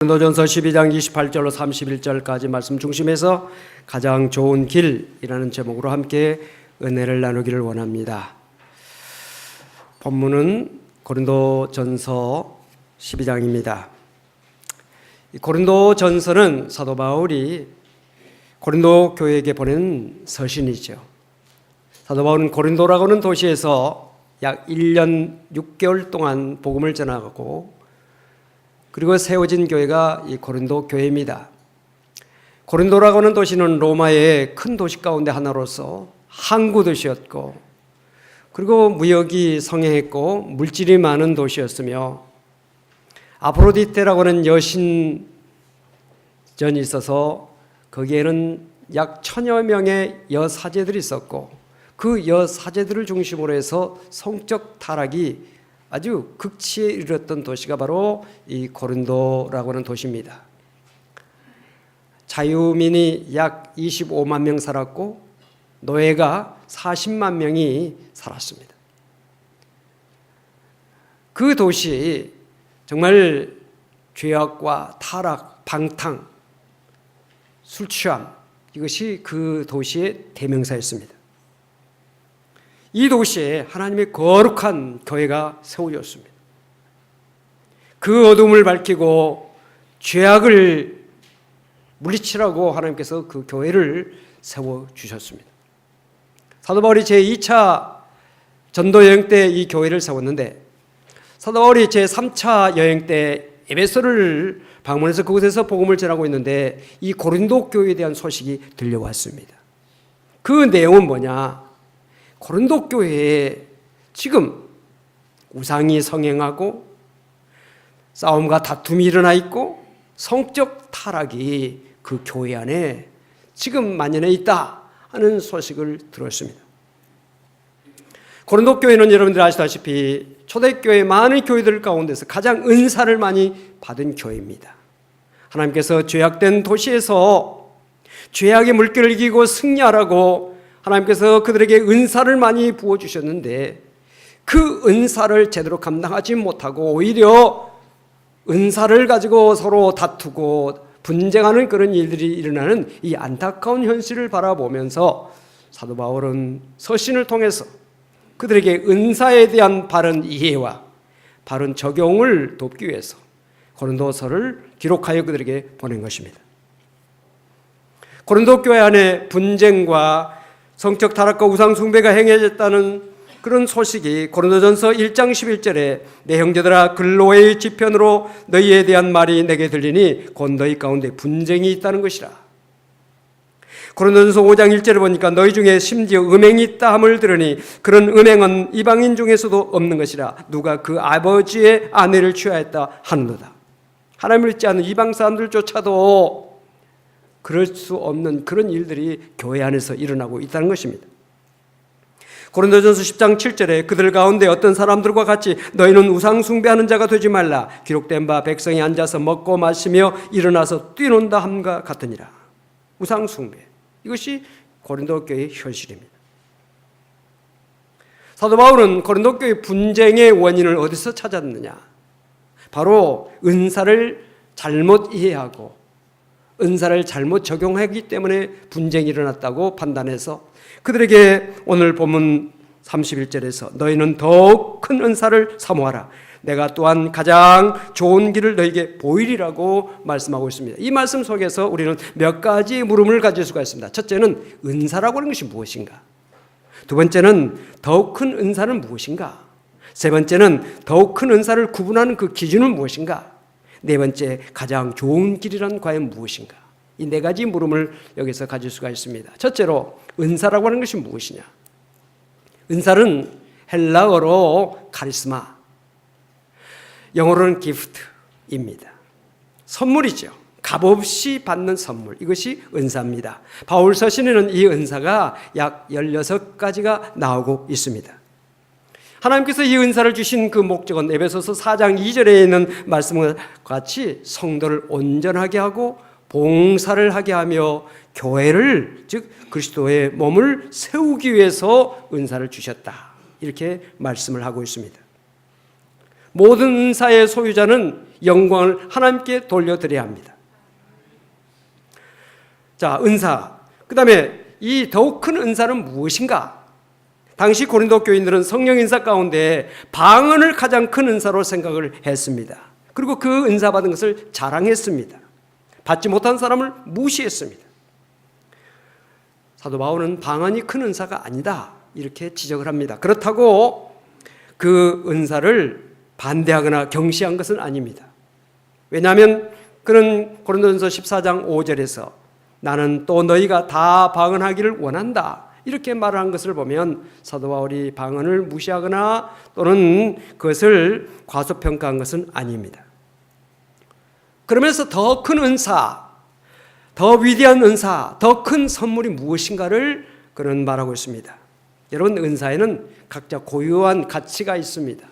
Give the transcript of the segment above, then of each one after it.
고린도전서 12장 28절로 31절까지 말씀 중심에서 가장 좋은 길이라는 제목으로 함께 은혜를 나누기를 원합니다. 본문은 고린도전서 12장입니다. 고린도전서는 사도 바울이 고린도 교회에게 보낸 서신이죠. 사도 바울은 고린도라고 하는 도시에서 약 1년 6개월 동안 복음을 전하고 그리고 세워진 교회가 이 고린도 교회입니다. 고린도라고 하는 도시는 로마의 큰 도시 가운데 하나로서 항구 도시였고 그리고 무역이 성행했고 물질이 많은 도시였으며 아프로디테라고 하는 여신전이 있어서 거기에는 약 1000여 명의 여사제들이 있었고 그 여사제들을 중심으로 해서 성적 타락이 아주 극치에 이르렀던 도시가 바로 이 고린도라고 하는 도시입니다. 자유민이 약 25만 명 살았고 노예가 40만 명이 살았습니다. 그 도시 정말 죄악과 타락, 방탕, 술 취함 이것이 그 도시의 대명사였습니다. 이 도시에 하나님의 거룩한 교회가 세워졌습니다. 그 어둠을 밝히고 죄악을 물리치라고 하나님께서 그 교회를 세워주셨습니다. 사도 바울이 제2차 전도 여행 때 이 교회를 세웠는데 사도 바울이 제3차 여행 때 에베소를 방문해서 그곳에서 복음을 전하고 있는데 이 고린도 교회에 대한 소식이 들려왔습니다. 그 내용은 뭐냐? 고린도 교회에 지금 우상이 성행하고 싸움과 다툼이 일어나 있고 성적 타락이 그 교회 안에 지금 만연해 있다 하는 소식을 들었습니다. 고린도 교회는 여러분들 아시다시피 초대교회 많은 교회들 가운데서 가장 은사를 많이 받은 교회입니다. 하나님께서 죄악된 도시에서 죄악의 물결을 이기고 승리하라고 하나님께서 그들에게 은사를 많이 부어주셨는데 그 은사를 제대로 감당하지 못하고 오히려 은사를 가지고 서로 다투고 분쟁하는 그런 일들이 일어나는 이 안타까운 현실을 바라보면서 사도 바울은 서신을 통해서 그들에게 은사에 대한 바른 이해와 바른 적용을 돕기 위해서 고린도서를 기록하여 그들에게 보낸 것입니다. 고린도 교회 안에 분쟁과 성적 타락과 우상 숭배가 행해졌다는 그런 소식이 고린도전서 1장 11절에 내 형제들아 글로의 지편으로 너희에 대한 말이 내게 들리니 곧 너희 가운데 분쟁이 있다는 것이라. 고린도전서 5장 1절에 보니까 너희 중에 심지어 음행이 있다 함을 들으니 그런 음행은 이방인 중에서도 없는 것이라. 누가 그 아버지의 아내를 취하였다 하는도다. 하나님을 믿지 않는 이방 사람들조차도 그럴 수 없는 그런 일들이 교회 안에서 일어나고 있다는 것입니다. 고린도전서 10장 7절에 그들 가운데 어떤 사람들과 같이 너희는 우상 숭배하는 자가 되지 말라. 기록된 바 백성이 앉아서 먹고 마시며 일어나서 뛰논다 함과 같으니라. 우상 숭배 이것이 고린도 교회의 현실입니다. 사도 바울은 고린도 교회 분쟁의 원인을 어디서 찾았느냐? 바로 은사를 잘못 이해하고 은사를 잘못 적용하기 때문에 분쟁이 일어났다고 판단해서 그들에게 오늘 본문 31절에서 너희는 더욱 큰 은사를 사모하라. 내가 또한 가장 좋은 길을 너희에게 보이리라고 말씀하고 있습니다. 이 말씀 속에서 우리는 몇 가지 물음을 가질 수가 있습니다. 첫째는 은사라고 하는 것이 무엇인가? 두 번째는 더욱 큰 은사는 무엇인가? 세 번째는 더욱 큰 은사를 구분하는 그 기준은 무엇인가? 네 번째, 가장 좋은 길이란 과연 무엇인가? 이 네 가지 물음을 여기서 가질 수가 있습니다. 첫째로 은사라고 하는 것이 무엇이냐? 은사는 헬라어로 카리스마, 영어로는 기프트입니다. 선물이죠. 값없이 받는 선물. 이것이 은사입니다. 바울 서신에는 이 은사가 약 16가지가 나오고 있습니다. 하나님께서 이 은사를 주신 그 목적은 에베소서 4장 2절에 있는 말씀과 같이 성도를 온전하게 하고 봉사를 하게 하며 교회를 즉 그리스도의 몸을 세우기 위해서 은사를 주셨다. 이렇게 말씀을 하고 있습니다. 모든 은사의 소유자는 영광을 하나님께 돌려드려야 합니다. 자, 은사. 그 다음에 이 더욱 큰 은사는 무엇인가? 당시 고린도 교인들은 성령 인사 가운데 방언을 가장 큰 은사로 생각을 했습니다. 그리고 그 은사 받은 것을 자랑했습니다. 받지 못한 사람을 무시했습니다. 사도 바울은 방언이 큰 은사가 아니다, 이렇게 지적을 합니다. 그렇다고 그 은사를 반대하거나 경시한 것은 아닙니다. 왜냐하면 그는 고린도전서 14장 5절에서 나는 또 너희가 다 방언하기를 원한다, 이렇게 말한 것을 보면 사도 바울이 방언을 무시하거나 또는 그것을 과소평가한 것은 아닙니다. 그러면서 더 큰 은사, 더 위대한 은사, 더 큰 선물이 무엇인가를 그는 말하고 있습니다. 여러분, 은사에는 각자 고유한 가치가 있습니다.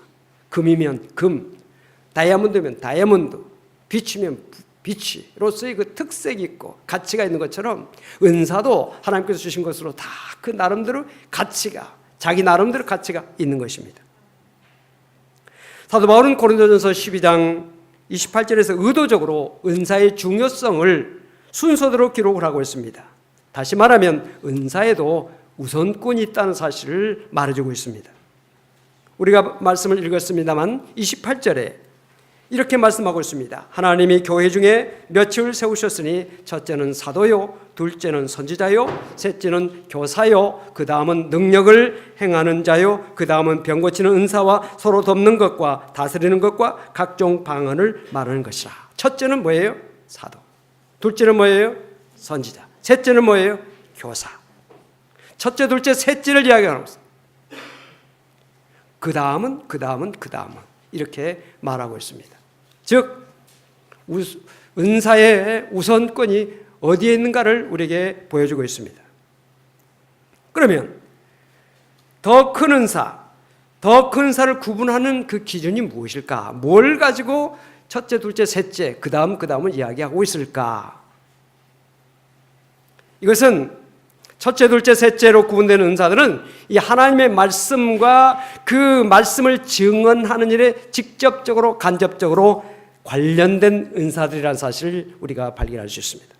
금이면 금, 다이아몬드면 다이아몬드, 빛이면 빛으로서의 그 특색이 있고 가치가 있는 것처럼 은사도 하나님께서 주신 것으로 다 그 나름대로 가치가, 자기 나름대로 가치가 있는 것입니다. 사도 바울은 고린도전서 12장 28절에서 의도적으로 은사의 중요성을 순서대로 기록을 하고 있습니다. 다시 말하면 은사에도 우선권이 있다는 사실을 말해주고 있습니다. 우리가 말씀을 읽었습니다만 28절에 이렇게 말씀하고 있습니다. 하나님이 교회 중에 몇을 세우셨으니 첫째는 사도요, 둘째는 선지자요, 셋째는 교사요, 그 다음은 능력을 행하는 자요, 그 다음은 병 고치는 은사와 서로 돕는 것과 다스리는 것과 각종 방언을 말하는 것이라. 첫째는 뭐예요? 사도. 둘째는 뭐예요? 선지자. 셋째는 뭐예요? 교사. 첫째, 둘째, 셋째를 이야기하는 것입니다. 그 다음은 이렇게 말하고 있습니다. 즉 은사의 우선권이 어디에 있는가를 우리에게 보여주고 있습니다. 그러면 더 큰 은사, 더 큰 은사를 구분하는 그 기준이 무엇일까? 뭘 가지고 첫째, 둘째, 셋째, 그 다음을 이야기하고 있을까? 이것은 첫째, 둘째, 셋째로 구분되는 은사들은 이 하나님의 말씀과 그 말씀을 증언하는 일에 직접적으로 간접적으로 관련된 은사들이라는 사실을 우리가 발견할 수 있습니다.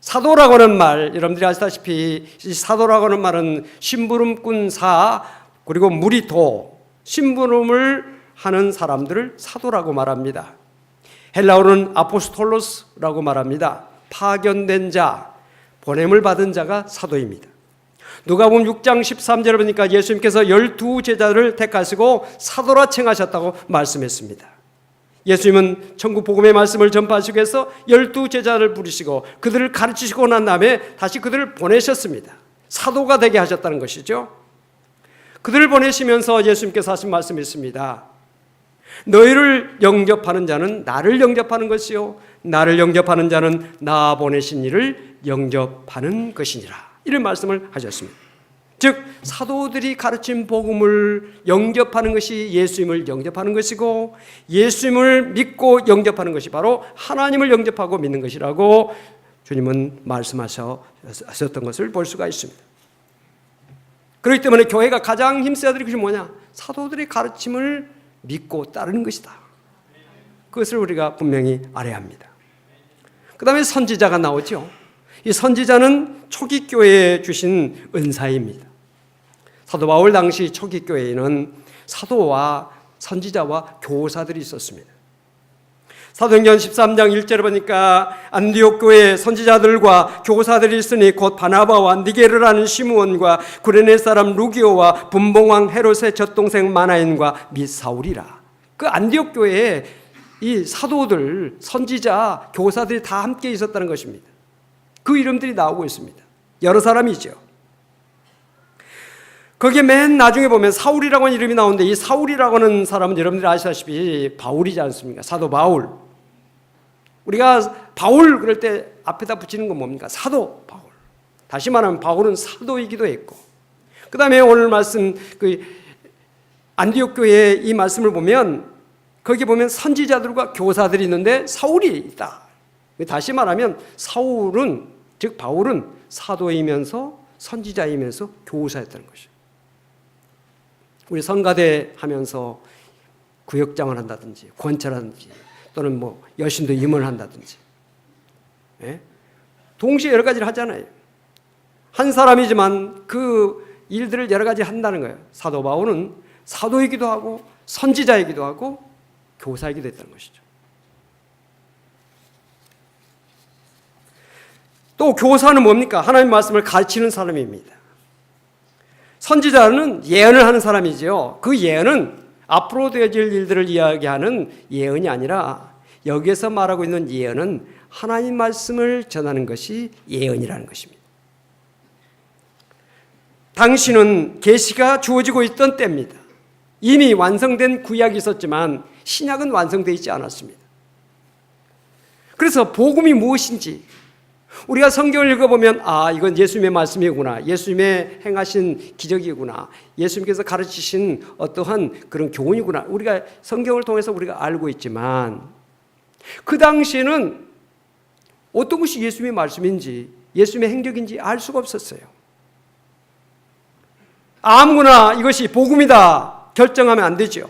사도라고 하는 말, 여러분들이 아시다시피 이 사도라고 하는 말은 심부름꾼 사, 그리고 무리도, 심부름을 하는 사람들을 사도라고 말합니다. 헬라어로는 아포스톨로스라고 말합니다. 파견된 자, 보냄을 받은 자가 사도입니다. 누가복음 6장 13절을 보니까 예수님께서 12제자를 택하시고 사도라 칭하셨다고 말씀했습니다. 예수님은 천국 복음의 말씀을 전파하시기 위해서 12제자를 부르시고 그들을 가르치시고 난 다음에 다시 그들을 보내셨습니다. 사도가 되게 하셨다는 것이죠. 그들을 보내시면서 예수님께서 하신 말씀이 있습니다. 너희를 영접하는 자는 나를 영접하는 것이요, 나를 영접하는 자는 나 보내신 이를 영접하는 것이니라, 이런 말씀을 하셨습니다. 즉 사도들이 가르친 복음을 영접하는 것이 예수님을 영접하는 것이고, 예수님을 믿고 영접하는 것이 바로 하나님을 영접하고 믿는 것이라고 주님은 말씀하셨던 것을 볼 수가 있습니다. 그렇기 때문에 교회가 가장 힘써야 될 것이 뭐냐? 사도들의 가르침을 믿고 따르는 것이다. 그것을 우리가 분명히 알아야 합니다. 그 다음에 선지자가 나오죠. 이 선지자는 초기 교회에 주신 은사입니다. 사도 바울 당시 초기 교회에는 사도와 선지자와 교사들이 있었습니다. 사도행전 13장 1절을 보니까 안디옥 교회에 선지자들과 교사들이 있으니 곧 바나바와 니게르라는 시므온과 구레네 사람 루기오와 분봉왕 헤롯의 젖동생 마나엔과 및 사울이라. 그 안디옥 교회에 이 사도들, 선지자, 교사들이 다 함께 있었다는 것입니다. 그 이름들이 나오고 있습니다. 여러 사람이죠. 거기에 맨 나중에 보면 사울이라고 하는 이름이 나오는데, 이 사울이라고 하는 사람은 여러분들이 아시다시피 바울이지 않습니까? 사도 바울. 우리가 바울 그럴 때 앞에다 붙이는 건 뭡니까? 사도 바울. 다시 말하면 바울은 사도이기도 했고, 그 다음에 오늘 말씀 안디옥 교회의 이 말씀을 보면 거기 보면 선지자들과 교사들이 있는데 사울이 있다. 다시 말하면 사울은, 즉 바울은 사도이면서 선지자이면서 교사였다는 것이죠. 우리 성가대 하면서 구역장을 한다든지 권찰하든지 또는 뭐 여신도 임을 한다든지. 예? 동시에 여러 가지를 하잖아요. 한 사람이지만 그 일들을 여러 가지 한다는 거예요. 사도 바울은 사도이기도 하고 선지자이기도 하고 교사이기도 했다는 것이죠. 또 교사는 뭡니까? 하나님의 말씀을 가르치는 사람입니다. 선지자는 예언을 하는 사람이지요. 그 예언은 앞으로 되어질 일들을 이야기하는 예언이 아니라 여기에서 말하고 있는 예언은 하나님 말씀을 전하는 것이 예언이라는 것입니다. 당시는 계시가 주어지고 있던 때입니다. 이미 완성된 구약이 있었지만 신약은 완성되어 있지 않았습니다. 그래서 복음이 무엇인지 우리가 성경을 읽어보면 이건 예수님의 말씀이구나, 예수님의 행하신 기적이구나, 예수님께서 가르치신 어떠한 그런 교훈이구나, 우리가 성경을 통해서 우리가 알고 있지만 그 당시에는 어떤 것이 예수님의 말씀인지 예수님의 행적인지 알 수가 없었어요. 아무거나 이것이 복음이다 결정하면 안 되죠.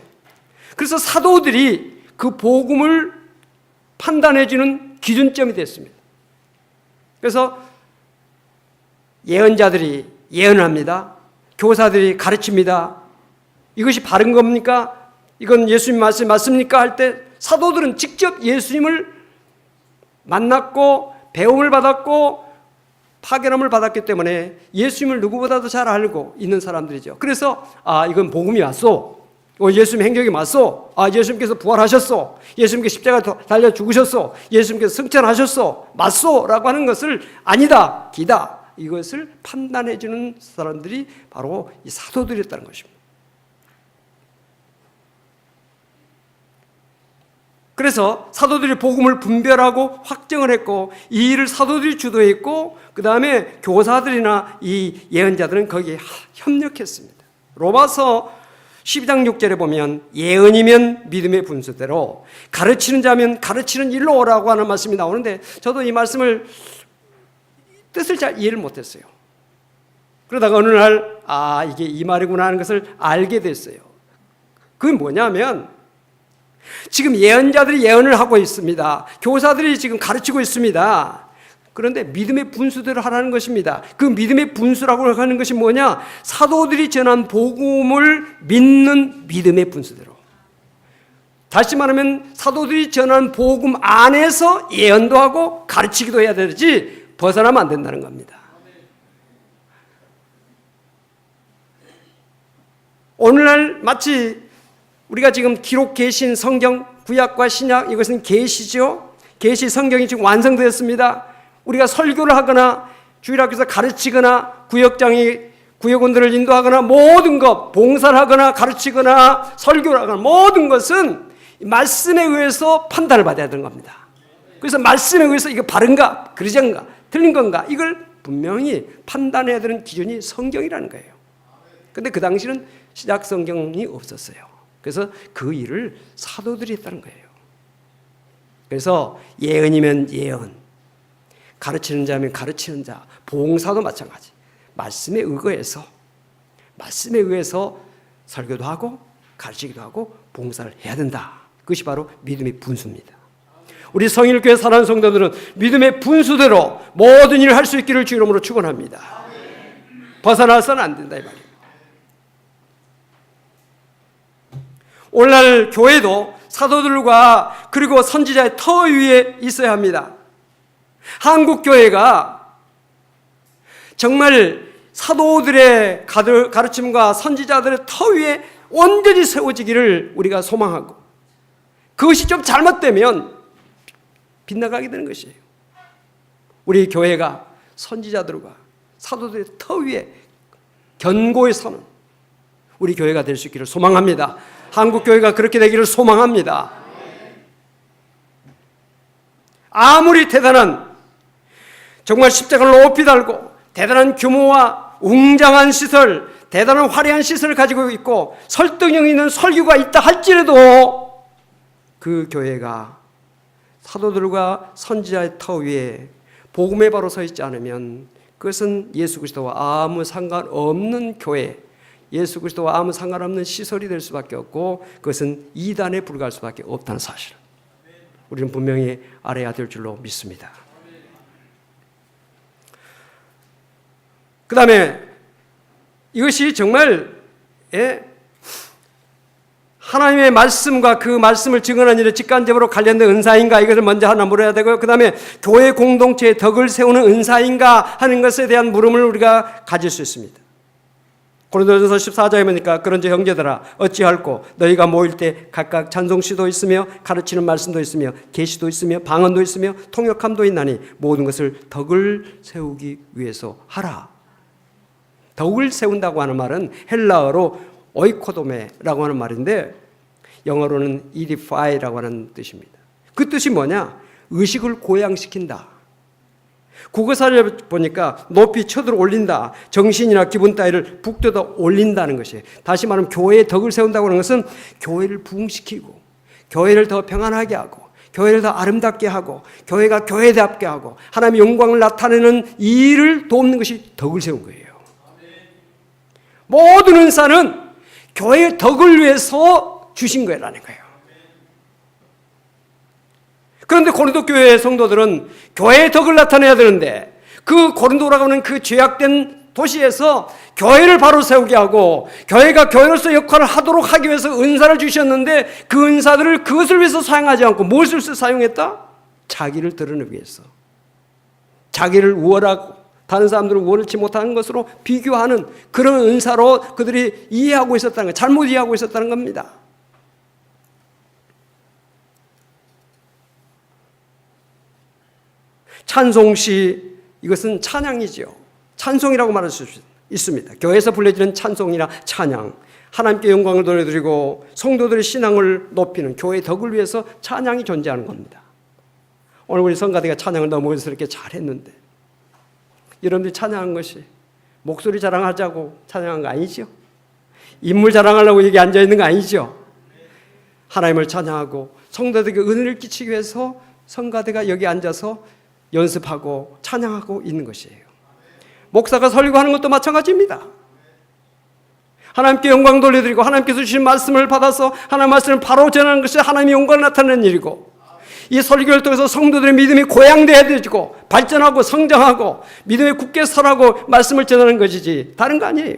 그래서 사도들이 그 복음을 판단해주는 기준점이 됐습니다. 그래서 예언자들이 예언을 합니다. 교사들이 가르칩니다. 이것이 바른 겁니까? 이건 예수님 말씀 맞습니까? 할 때 사도들은 직접 예수님을 만났고 배움을 받았고 파견함을 받았기 때문에 예수님을 누구보다도 잘 알고 있는 사람들이죠. 그래서 이건 복음이 왔소. 예수님 행적이 맞소. 예수님께서 부활하셨소. 예수님께서 십자가 달려 죽으셨소. 예수님께서 승천하셨소. 맞소. 라고 하는 것을 아니다, 기다, 이것을 판단해 주는 사람들이 바로 이 사도들이었다는 것입니다. 그래서 사도들이 복음을 분별하고 확정을 했고 이 일을 사도들이 주도했고 그 다음에 교사들이나 이 예언자들은 거기에 협력했습니다. 로마서 12장 6절에 보면 예언이면 믿음의 분수대로 가르치는 자면 가르치는 일로 오라고 하는 말씀이 나오는데 저도 이 말씀을 뜻을 잘 이해를 못했어요. 그러다가 어느 날 이게 이 말이구나 하는 것을 알게 됐어요. 그게 뭐냐면 지금 예언자들이 예언을 하고 있습니다. 교사들이 지금 가르치고 있습니다. 그런데 믿음의 분수대로 하라는 것입니다. 그 믿음의 분수라고 하는 것이 뭐냐? 사도들이 전한 복음을 믿는 믿음의 분수대로. 다시 말하면 사도들이 전한 복음 안에서 예언도 하고 가르치기도 해야 되지 벗어나면 안 된다는 겁니다. 오늘날 마치 우리가 지금 기록 계신 성경, 구약과 신약, 이것은 계시죠. 계시 성경이 지금 완성되었습니다. 우리가 설교를 하거나 주일학교에서 가르치거나 구역원들을 인도하거나 모든 것, 봉사를 하거나 가르치거나 설교를 하거나 모든 것은 말씀에 의해서 판단을 받아야 되는 겁니다. 그래서 말씀에 의해서 이게 바른가, 그러지않은가, 틀린 건가, 이걸 분명히 판단해야 되는 기준이 성경이라는 거예요. 그런데 그 당시는 신약 성경이 없었어요. 그래서 그 일을 사도들이 했다는 거예요. 그래서 예언이면 예언, 가르치는 자면 가르치는 자, 봉사도 마찬가지. 말씀에 의해서 설교도 하고 가르치기도 하고 봉사를 해야 된다. 그것이 바로 믿음의 분수입니다. 우리 성일교회 사랑하는 성도들은 믿음의 분수대로 모든 일을 할 수 있기를 주 이름으로 축원합니다. 벗어나서는 안 된다 이 말이에요. 오늘날 교회도 사도들과 그리고 선지자의 터 위에 있어야 합니다. 한국 교회가 정말 사도들의 가르침과 선지자들의 터 위에 온전히 세워지기를 우리가 소망하고 그것이 좀 잘못되면 빗나가게 되는 것이에요. 우리 교회가 선지자들과 사도들의 터 위에 견고히 서는 우리 교회가 될 수 있기를 소망합니다. 한국 교회가 그렇게 되기를 소망합니다. 아무리 대단한 정말 십자가를 높이 달고 대단한 규모와 웅장한 시설, 대단한 화려한 시설을 가지고 있고 설득력 있는 설교가 있다 할지라도 그 교회가 사도들과 선지자의 터 위에 복음의 바로 서 있지 않으면 그것은 예수 그리스도와 아무 상관없는 교회, 예수 그리스도와 아무 상관없는 시설이 될 수밖에 없고 그것은 이단에 불과할 수밖에 없다는 사실. 우리는 분명히 알아야 될 줄로 믿습니다. 그 다음에 이것이 정말 하나님의 말씀과 그 말씀을 증언하는 일에 직간접으로 관련된 은사인가, 이것을 먼저 하나 물어야 되고요. 그 다음에 교회 공동체의 덕을 세우는 은사인가 하는 것에 대한 물음을 우리가 가질 수 있습니다. 고린도전서 14장에 보니까 그런즉 형제들아 어찌할꼬 너희가 모일 때 각각 찬송시도 있으며 가르치는 말씀도 있으며 계시도 있으며 방언도 있으며 통역함도 있나니 모든 것을 덕을 세우기 위해서 하라. 덕을 세운다고 하는 말은 헬라어로 오이코도메라고 하는 말인데 영어로는 edify라고 하는 뜻입니다. 그 뜻이 뭐냐? 의식을 고양시킨다. 국어사를 보니까 높이 쳐들어 올린다. 정신이나 기분 따위를 북돋아 올린다는 것이에요. 다시 말하면 교회의 덕을 세운다고 하는 것은 교회를 부흥시키고 교회를 더 평안하게 하고 교회를 더 아름답게 하고 교회가 교회답게 하고 하나님의 영광을 나타내는 이 일을 돕는 것이 덕을 세운 거예요. 모든 은사는 교회의 덕을 위해서 주신 거라는 거예요. 그런데 고린도 교회의 성도들은 교회의 덕을 나타내야 되는데 그 고린도라고 하는 그 죄악된 도시에서 교회를 바로 세우게 하고 교회가 교회로서 역할을 하도록 하기 위해서 은사를 주셨는데 그 은사들을 그것을 위해서 사용하지 않고 무엇을 사용했다? 자기를 드러내기 위해서. 자기를 우월하고 다른 사람들은 우월치 못하는 것으로 비교하는 그런 은사로 그들이 이해하고 있었다는 거예요. 잘못 이해하고 있었다는 겁니다. 찬송시, 이것은 찬양이죠. 찬송이라고 말할 수 있습니다. 교회에서 불려지는 찬송이나 찬양, 하나님께 영광을 돌려드리고 성도들의 신앙을 높이는 교회의 덕을 위해서 찬양이 존재하는 겁니다. 오늘 우리 성가대가 찬양을 너무 은스럽게 잘했는데 여러분들이 찬양한 것이 목소리 자랑하자고 찬양한 거 아니죠? 인물 자랑하려고 여기 앉아있는 거 아니죠? 하나님을 찬양하고 성도들에게 은혜를 끼치기 위해서 성가대가 여기 앉아서 연습하고 찬양하고 있는 것이에요. 목사가 설교하는 것도 마찬가지입니다. 하나님께 영광 돌려드리고 하나님께서 주신 말씀을 받아서 하나님의 말씀을 바로 전하는 것이 하나님의 영광을 나타내는 일이고 이 설교를 통해서 성도들의 믿음이 고양돼야 되고 발전하고 성장하고 믿음에 굳게 서라고 말씀을 전하는 것이지 다른 거 아니에요.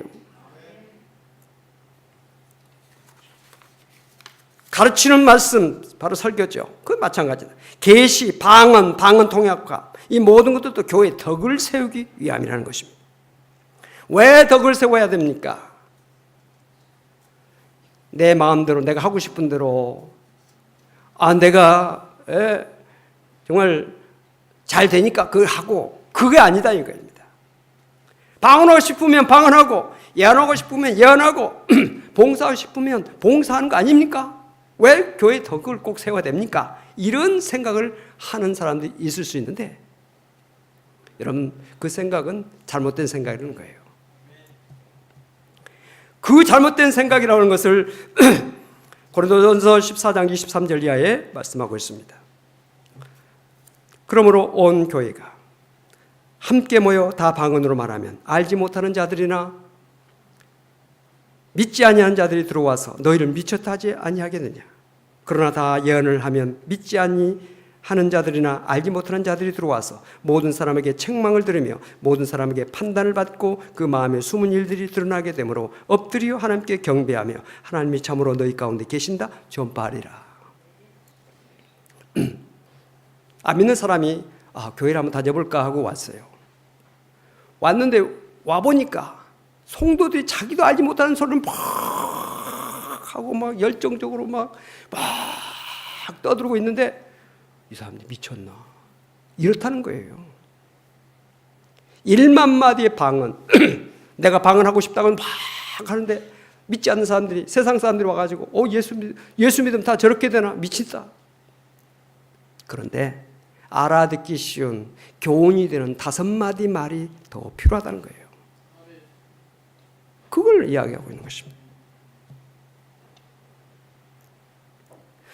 가르치는 말씀 바로 설교죠. 그건 마찬가지다. 계시, 방언 통역과 이 모든 것들도 교회의 덕을 세우기 위함이라는 것입니다. 왜 덕을 세워야 됩니까? 내 마음대로 내가 하고 싶은 대로 내가 정말 잘 되니까 그걸 하고 그게 아니다 이거입니다. 방언하고 싶으면 방언하고 예언하고 싶으면 예언하고 봉사하고 싶으면 봉사하는 거 아닙니까? 왜 교회 덕을 꼭 세워야 됩니까? 이런 생각을 하는 사람들이 있을 수 있는데 여러분 그 생각은 잘못된 생각이라는 거예요. 그 잘못된 생각이라는 것을 고린도전서 14장 23절 이하에 말씀하고 있습니다. 그러므로 온 교회가 함께 모여 다 방언으로 말하면 알지 못하는 자들이나 믿지 아니하는 자들이 들어와서 너희를 미쳤다 하지 아니하겠느냐. 그러나 다 예언을 하면 믿지 아니하는 자들이나 알지 못하는 자들이 들어와서 모든 사람에게 책망을 들으며 모든 사람에게 판단을 받고 그 마음에 숨은 일들이 드러나게 되므로 엎드려 하나님께 경배하며 하나님이 참으로 너희 가운데 계신다 전파하리라. 안 믿는 사람이 교회를 한번 다녀볼까 하고 왔어요. 왔는데 와보니까 성도들이 자기도 알지 못하는 소리를 막 하고 막 열정적으로 막 떠들고 있는데 이 사람들이 미쳤나? 이렇다는 거예요. 1만 마디의 방언 내가 방언하고 싶다고 막 하는데 믿지 않는 사람들이 세상 사람들이 와가지고 예수 믿으면 다 저렇게 되나? 미친다. 그런데 알아듣기 쉬운 교훈이 되는 5마디 말이 더 필요하다는 거예요. 그걸 이야기하고 있는 것입니다.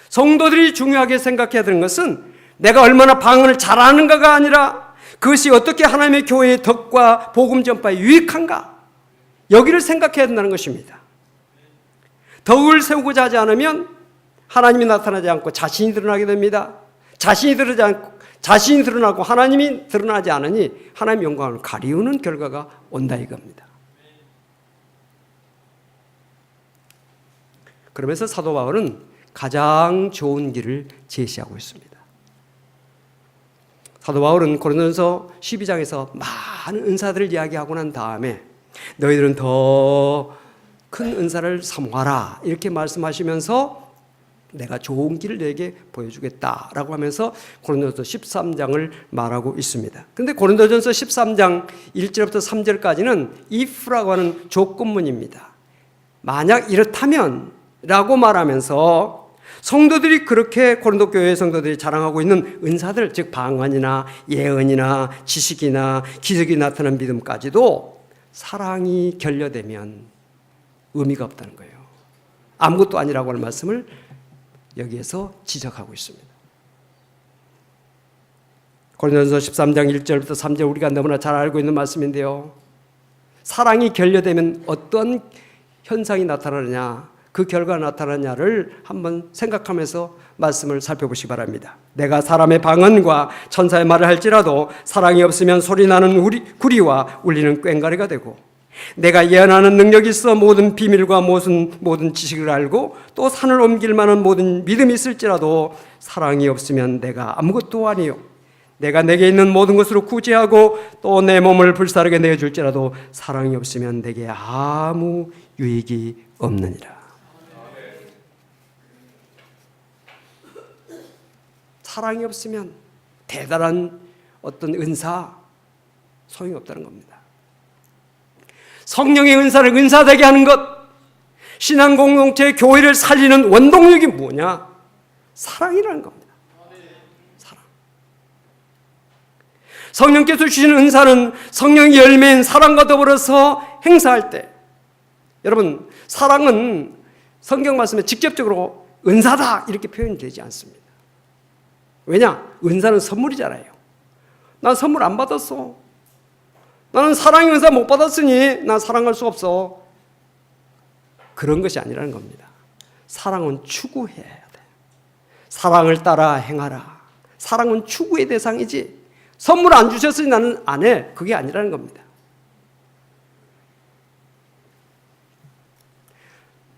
성도들이 중요하게 생각해야 되는 것은 내가 얼마나 방언을 잘하는가가 아니라 그것이 어떻게 하나님의 교회의 덕과 복음 전파에 유익한가 여기를 생각해야 된다는 것입니다. 덕을 세우고자 하지 않으면 하나님이 나타나지 않고 자신이 드러나게 됩니다. 자신이 드러나고 하나님이 드러나지 않으니 하나님의 영광을 가리우는 결과가 온다 이겁니다. 그러면서 사도 바울은 가장 좋은 길을 제시하고 있습니다. 사도 바울은 고린도전서 12장에서 많은 은사들을 이야기하고 난 다음에 너희들은 더 큰 은사를 사모하라 이렇게 말씀하시면서 내가 좋은 길을 너에게 보여주겠다라고 하면서 고린도전서 13장을 말하고 있습니다. 그런데 고린도전서 13장 1절부터 3절까지는 if라고 하는 조건문입니다. 만약 이렇다면 라고 말하면서 성도들이 그렇게 고린도 교회 성도들이 자랑하고 있는 은사들, 즉 방언이나 예언이나 지식이나 기적이 나타난 믿음까지도 사랑이 결여되면 의미가 없다는 거예요. 아무것도 아니라고 하는 말씀을 여기에서 지적하고 있습니다. 고린도전서 13장 1절부터 3절 우리가 너무나 잘 알고 있는 말씀인데요. 사랑이 결여되면 어떤 현상이 나타나느냐, 그 결과가 나타나냐를 한번 생각하면서 말씀을 살펴보시기 바랍니다. 내가 사람의 방언과 천사의 말을 할지라도 사랑이 없으면 소리나는 구리와 울리는 꽹과리가 되고, 내가 예언하는 능력이 있어 모든 비밀과 모든 지식을 알고 또 산을 옮길 만한 모든 믿음이 있을지라도 사랑이 없으면 내가 아무것도 아니요. 내가 내게 있는 모든 것으로 구제하고 또 내 몸을 불사르게 내어줄지라도 사랑이 없으면 내게 아무 유익이 없느니라. 사랑이 없으면 대단한 어떤 은사 소용이 없다는 겁니다. 성령의 은사를 은사되게 하는 것, 신앙 공동체의 교회를 살리는 원동력이 뭐냐? 사랑이라는 겁니다. 사랑. 성령께서 주시는 은사는 성령의 열매인 사랑과 더불어서 행사할 때, 여러분 사랑은 성경 말씀에 직접적으로 은사다 이렇게 표현되지 않습니다. 왜냐? 은사는 선물이잖아요. 난 선물 안 받았어. 나는 사랑의 은사 못 받았으니 난 사랑할 수 없어. 그런 것이 아니라는 겁니다. 사랑은 추구해야 돼. 사랑을 따라 행하라. 사랑은 추구의 대상이지 선물 안 주셨으니 나는 안 해. 그게 아니라는 겁니다.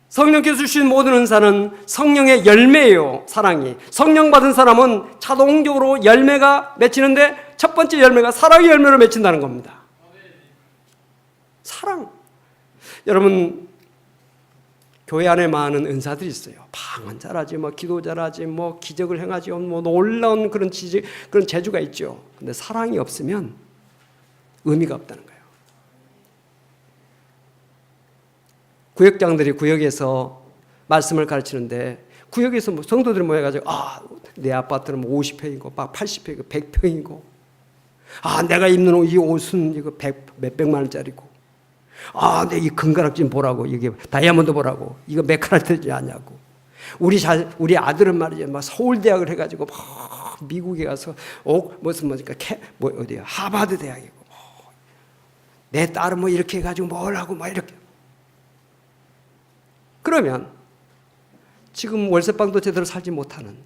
성령께서 주신 모든 은사는 성령의 열매예요. 사랑이. 성령 받은 사람은 자동적으로 열매가 맺히는데 첫 번째 열매가 사랑의 열매로 맺힌다는 겁니다. 사랑. 여러분 교회 안에 많은 은사들이 있어요. 방언 잘하지, 기도 잘하지, 기적을 행하지, 놀라운 그런 재주가 있죠. 근데 사랑이 없으면 의미가 없다는 거예요. 구역장들이 구역에서 말씀을 가르치는데 구역에서 성도들이 모여가지고 내 아파트는 50평이고 80평이고 100평이고 내가 입는 이 옷은 이거 몇백만 원짜리고 내 이 금가락질 보라고 이게 다이아몬드 보라고 이거 몇 카라트지 않냐고 우리 아들은 말이죠 서울대학을 해가지고 미국에 가서 어디야 하버드 대학이고 내 딸은 이렇게 해가지고 뭘 하고 이렇게. 그러면 지금 월세방도 제대로 살지 못하는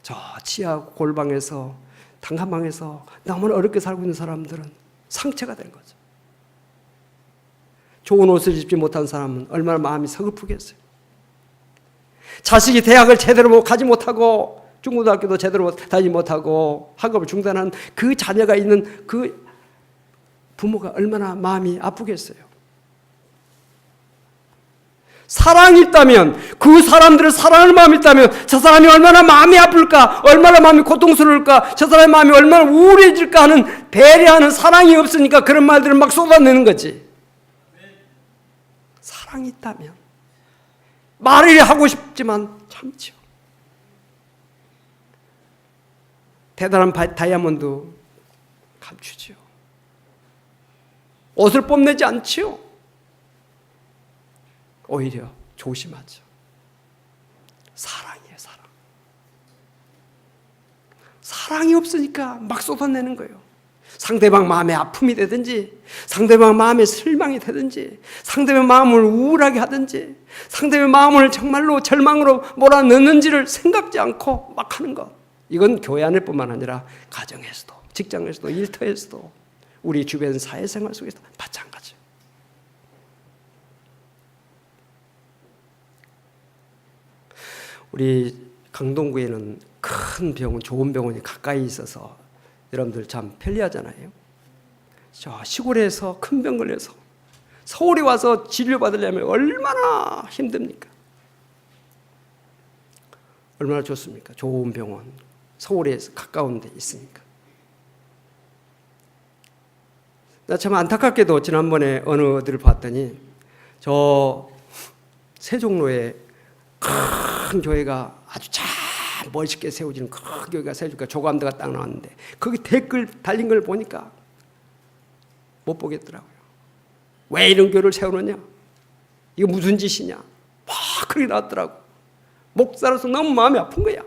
저 지하 골방에서 단칸방에서 너무나 어렵게 살고 있는 사람들은 상처가 된 거죠. 좋은 옷을 입지 못한 사람은 얼마나 마음이 서글프겠어요. 자식이 대학을 제대로 가지 못하고 중고등학교도 제대로 다니지 못하고 학업을 중단한 그 자녀가 있는 그 부모가 얼마나 마음이 아프겠어요. 사랑이 있다면, 그 사람들을 사랑하는 마음이 있다면 저 사람이 얼마나 마음이 아플까, 얼마나 마음이 고통스러울까, 저 사람의 마음이 얼마나 우울해질까 하는 배려하는 사랑이 없으니까 그런 말들을 막 쏟아내는 거지. 사랑이 있다면 말을 하고 싶지만 참죠. 대단한 다이아몬드 감추죠. 옷을 뽐내지 않지요. 오히려 조심하죠. 사랑이에요, 사랑. 사랑이 없으니까 막 쏟아내는 거예요. 상대방 마음에 아픔이 되든지, 상대방 마음에 실망이 되든지, 상대방 마음을 우울하게 하든지, 상대방 마음을 정말로 절망으로 몰아넣는지를 생각지 않고 막 하는 것. 이건 교회 안에뿐만 아니라 가정에서도, 직장에서도, 일터에서도, 우리 주변 사회생활 속에서 마찬가지예요. 우리 강동구에는 큰 병원, 좋은 병원이 가까이 있어서 여러분들 참 편리하잖아요. 저 시골에서 큰 병 걸려서 서울에 와서 진료받으려면 얼마나 힘듭니까? 얼마나 좋습니까? 좋은 병원, 서울에 가까운 데 있으니까. 나 참 안타깝게도 지난번에 어느 어디를 봤더니 저 세종로에 큰 교회가 아주 잘 멋있게 세워지는 큰 교회가 세워지니까 조감도가 딱 나왔는데 거기 댓글 달린 걸 보니까 못 보겠더라고요. 왜 이런 교회를 세우느냐? 이거 무슨 짓이냐? 막 그렇게 나왔더라고. 목사로서 너무 마음이 아픈 거야.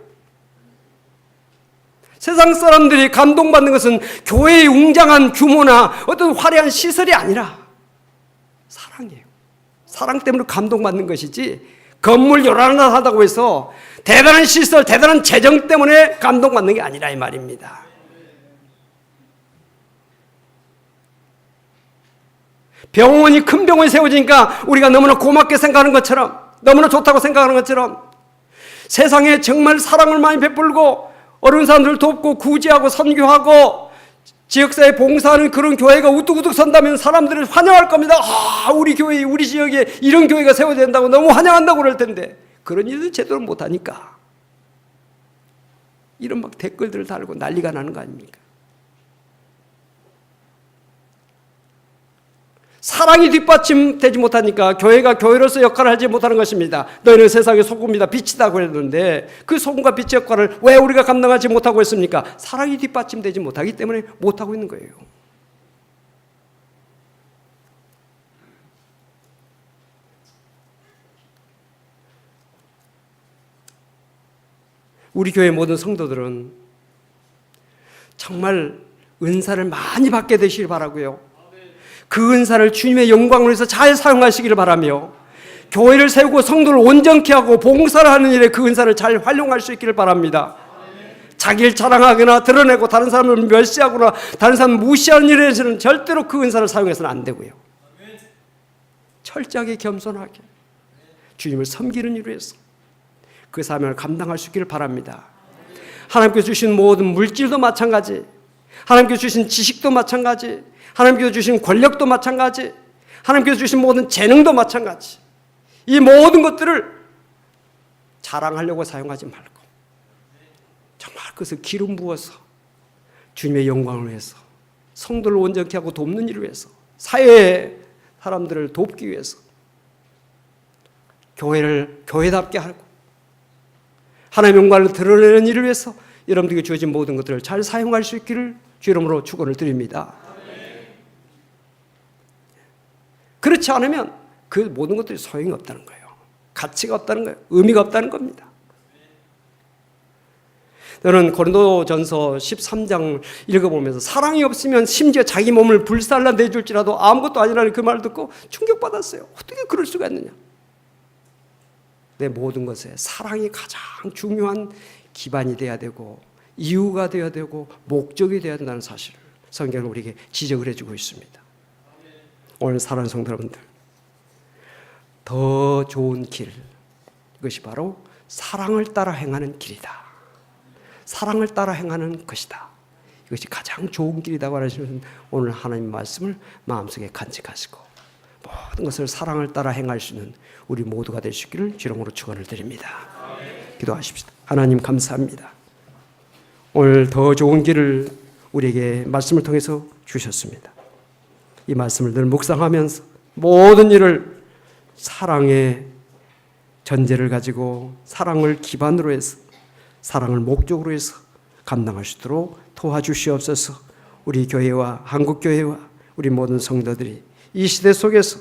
세상 사람들이 감동받는 것은 교회의 웅장한 규모나 어떤 화려한 시설이 아니라 사랑이에요. 사랑 때문에 감동받는 것이지 건물 요란하다고 해서 대단한 시설, 대단한 재정 때문에 감동받는 게 아니라 이 말입니다. 병원이 큰 병원이 세워지니까 우리가 너무나 고맙게 생각하는 것처럼, 너무나 좋다고 생각하는 것처럼 세상에 정말 사랑을 많이 베풀고 어려운 사람들을 돕고 구제하고 선교하고 지역사회에 봉사하는 그런 교회가 우뚝우뚝 선다면 사람들을 환영할 겁니다. 아, 우리 교회, 우리 지역에 이런 교회가 세워야 된다고 너무 환영한다고 그럴 텐데 그런 일을 제대로 못하니까 이런 막 댓글들을 달고 난리가 나는 거 아닙니까? 사랑이 뒷받침되지 못하니까 교회가 교회로서 역할을 하지 못하는 것입니다. 너희는 세상의 소금이다, 빛이다 그랬는데 그 소금과 빛의 역할을 왜 우리가 감당하지 못하고 있습니까? 사랑이 뒷받침되지 못하기 때문에 못하고 있는 거예요. 우리 교회 모든 성도들은 정말 은사를 많이 받게 되시길 바라고요. 그 은사를 주님의 영광을 위해서 잘 사용하시기를 바라며 교회를 세우고 성도를 온전케 하고 봉사를 하는 일에 그 은사를 잘 활용할 수 있기를 바랍니다. 자기를 자랑하거나 드러내고 다른 사람을 멸시하거나 다른 사람을 무시하는 일에서는 절대로 그 은사를 사용해서는 안 되고요. 철저하게 겸손하게 주님을 섬기는 일을 위해서 그 사명을 감당할 수 있기를 바랍니다. 하나님께서 주신 모든 물질도 마찬가지, 하나님께서 주신 지식도 마찬가지, 하나님께서 주신 권력도 마찬가지, 하나님께서 주신 모든 재능도 마찬가지, 이 모든 것들을 자랑하려고 사용하지 말고 정말 그것을 기름 부어서 주님의 영광을 위해서 성도를 온전케 하고 돕는 일을 위해서 사회의 사람들을 돕기 위해서 교회를 교회답게 하고 하나님의 영광을 드러내는 일을 위해서 여러분들에게 주어진 모든 것들을 잘 사용할 수 있기를 주 이름으로 축원을 드립니다. 그렇지 않으면 그 모든 것들이 소용이 없다는 거예요. 가치가 없다는 거예요. 의미가 없다는 겁니다. 저는 고린도전서 13장 읽어보면서 사랑이 없으면 심지어 자기 몸을 불살라 내줄지라도 아무것도 아니라는 그 말을 듣고 충격받았어요. 어떻게 그럴 수가 있느냐. 내 모든 것에 사랑이 가장 중요한 기반이 되어야 되고 이유가 되어야 되고 목적이 되어야 된다는 사실을 성경은 우리에게 지적을 해주고 있습니다. 오늘 사랑하는 성도 여러분들, 더 좋은 길, 이것이 바로 사랑을 따라 행하는 길이다. 사랑을 따라 행하는 것이다. 이것이 가장 좋은 길이라고 하시는 오늘 하나님 말씀을 마음속에 간직하시고 모든 것을 사랑을 따라 행할 수 있는 우리 모두가 될 수 있기를 주님으로 축원을 드립니다. 기도하십시다. 하나님 감사합니다. 오늘 더 좋은 길을 우리에게 말씀을 통해서 주셨습니다. 이 말씀을 늘 묵상하면서 모든 일을 사랑의 전제를 가지고 사랑을 기반으로 해서 사랑을 목적으로 해서 감당할 수 있도록 도와주시옵소서. 우리 교회와 한국교회와 우리 모든 성도들이 이 시대 속에서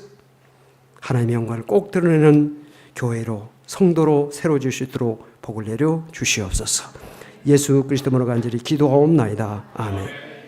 하나님의 영광을 꼭 드러내는 교회로 성도로 세워질 수 있도록 복을 내려 주시옵소서. 예수 그리스도로 간절히 기도하옵나이다. 아멘.